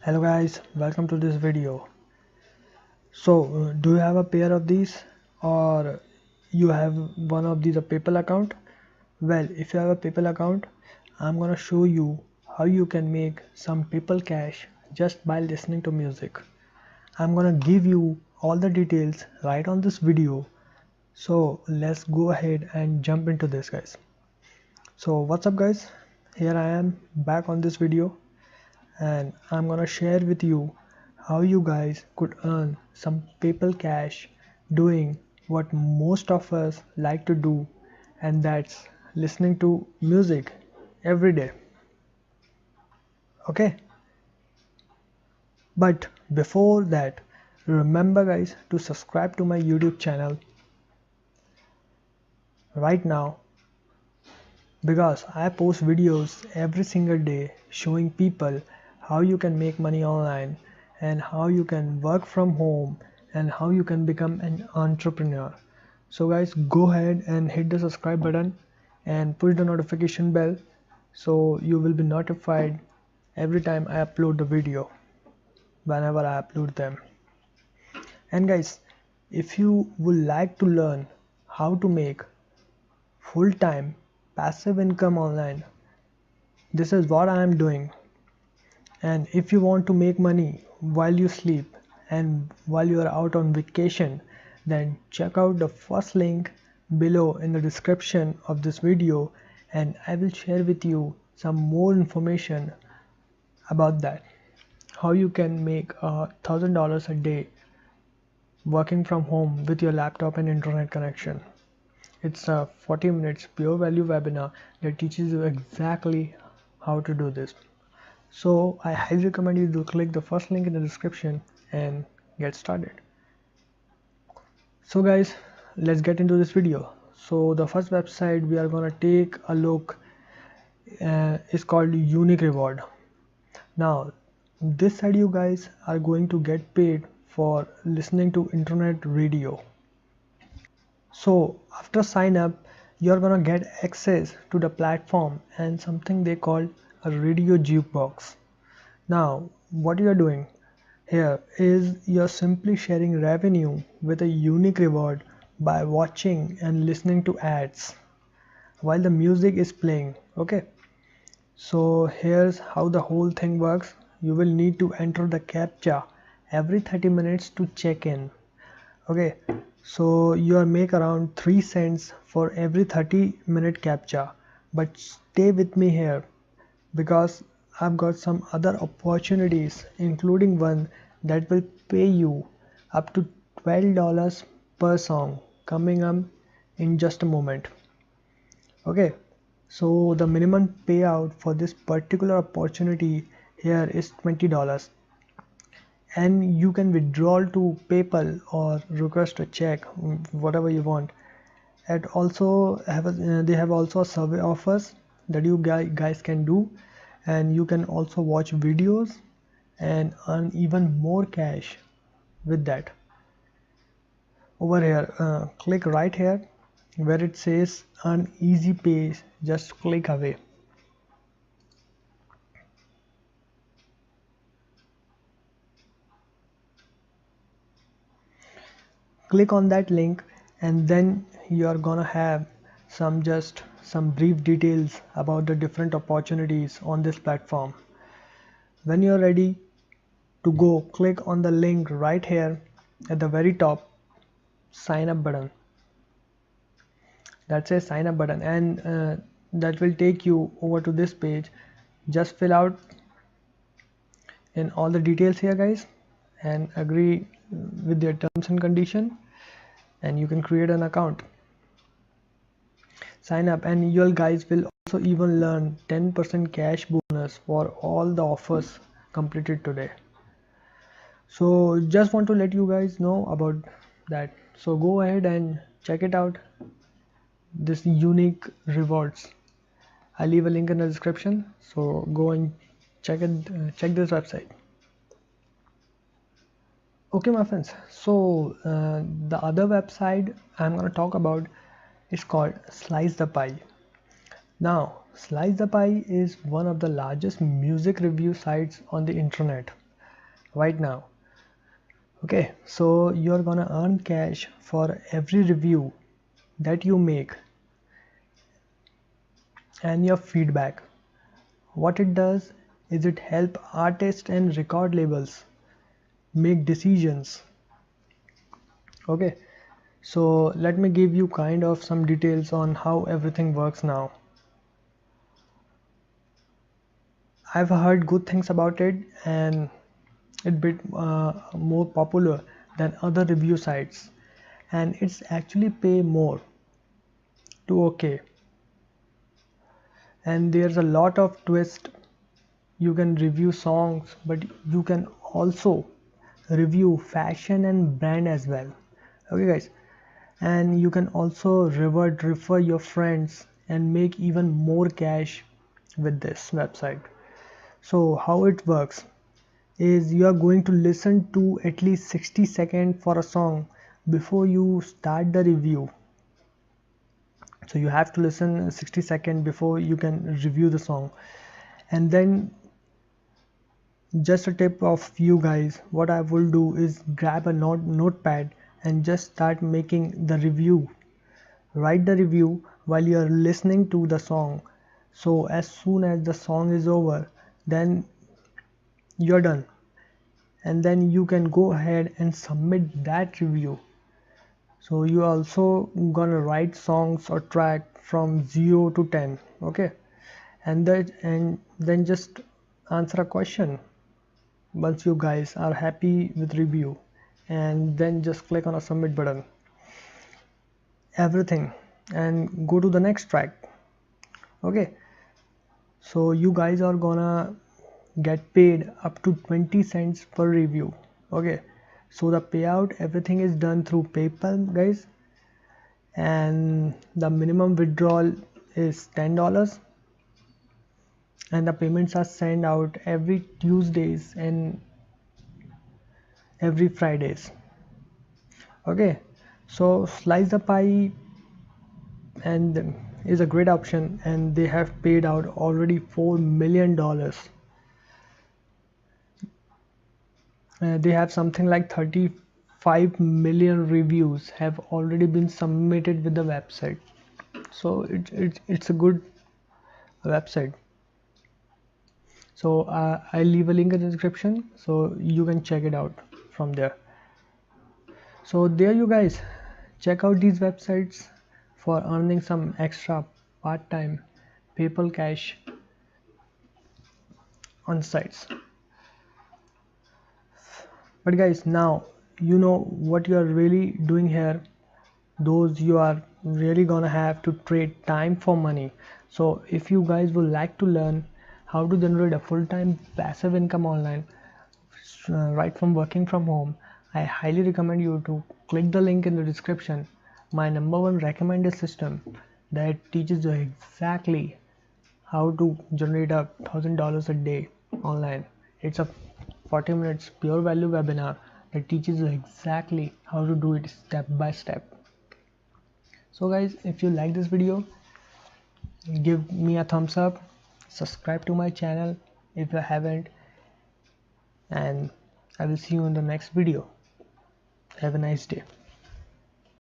Hello guys, welcome to this video. Do you have a pair of these, or you have one of these a PayPal account? Well, if you have a PayPal account, I'm gonna show you how you can make some PayPal cash just by listening to music. I'm gonna give you all the details right on this video. So let's go ahead and jump into this, guys. So what's up guys, here I am back on this video, and I'm gonna share with you how you guys could earn some PayPal cash doing what most of us like to do, and that's listening to music every day. Okay, but before that, remember guys to subscribe to my YouTube channel right now, because I post videos every single day showing people how you can make money online and how you can work from home and how you can become an entrepreneur. So guys, go ahead and hit the subscribe button and push the notification bell so you will be notified every time I upload the video, whenever I upload them. And guys, if you would like to learn how to make full-time passive income online, this is what I am doing. And if you want to make money while you sleep and while you are out on vacation, then check out the first link below in the description of this video, and I will share with you some more information about that. How you can make $1,000 a day working from home with your laptop and internet connection. It's a 40 minutes pure value webinar that teaches you exactly how to do this. So I highly recommend you to click the first link in the description and get started. So guys, let's get into this video. So the first website we are gonna take a look is called Unique Reward. Now this side you guys are going to get paid for listening to internet radio. So after sign up, you're gonna get access to the platform and something they call a radio jukebox. Now what you're doing here is you're simply sharing revenue with a unique reward by watching and listening to ads while the music is playing. Okay, so here's how the whole thing works. You will need to enter the CAPTCHA every 30 minutes to check in. Okay, so you make around 3 cents for every 30-minute CAPTCHA, but stay with me here because I've got some other opportunities, including one that will pay you up to $12 per song, coming up in just a moment. Okay, so the minimum payout for this particular opportunity here is $20, and you can withdraw to PayPal or request a check, whatever you want. And also they have also survey offers that you guys can do, and you can also watch videos and earn even more cash with that. Over here, click right here where it says earn easy pays, just click away. Click on that link, and then you are gonna have some brief details about the different opportunities on this platform. When you're ready to go, click on the link right here at the very top, sign up button. That says sign up button, and that will take you over to this page. Just fill out in all the details here guys and agree with their terms and condition, and you can create an account, sign up, and you guys will also even learn 10% cash bonus for all the offers completed today. So just want to let you guys know about that. So go ahead and check it out, this unique rewards. I'll leave a link in the description, so go and check this website. Okay my friends, so the other website I'm going to talk about is called Slice the Pie. Now Slice the Pie is one of the largest music review sites on the internet. right now. Okay, so you're gonna earn cash for every review that you make and your feedback. What it does is it help artists and record labels make decisions. Okay, so let me give you kind of some details on how everything works now. I've heard good things about it, and it bit more popular than other review sites, and it's actually pay more to okay. And there's a lot of twist. You can review songs, but you can also review fashion and brand as well. Okay guys, and you can also refer your friends and make even more cash with this website. So how it works is you are going to listen to at least 60 seconds for a song before you start the review. So you have to listen 60 seconds before you can review the song. And then just a tip of you guys, what I will do is grab a notepad and just start making the review. Write the review while you are listening to the song. So as soon as the song is over, then you're done. And then you can go ahead and submit that review. So you also gonna write songs or track from 0 to 10. Okay, and then just answer a question once you guys are happy with review, and then just click on a submit button, everything, and go to the next track. Okay, so you guys are gonna get paid up to 20 cents per review. Okay, so the payout, everything is done through PayPal guys, and the minimum withdrawal is $10, and the payments are sent out every Tuesdays and every Fridays. Okay, so Slice the Pie and is a great option, and they have paid out already $4 million. They have something like 35 million reviews have already been submitted with the website. So it's a good website. So I'll leave a link in the description so you can check it out from there. So there you guys, check out these websites for earning some extra part-time PayPal cash on sites. But guys, now you know what you are really doing here. Those you are really gonna have to trade time for money. So if you guys would like to learn how to generate a full-time passive income online right from working from home, I highly recommend you to click the link in the description, my #1 recommended system that teaches you exactly how to generate $1,000 a day online. It's a 40 minutes pure value webinar that teaches you exactly how to do it step by step. So guys, if you like this video, give me a thumbs up, subscribe to my channel if you haven't, and I will see you in the next video. Have a nice day.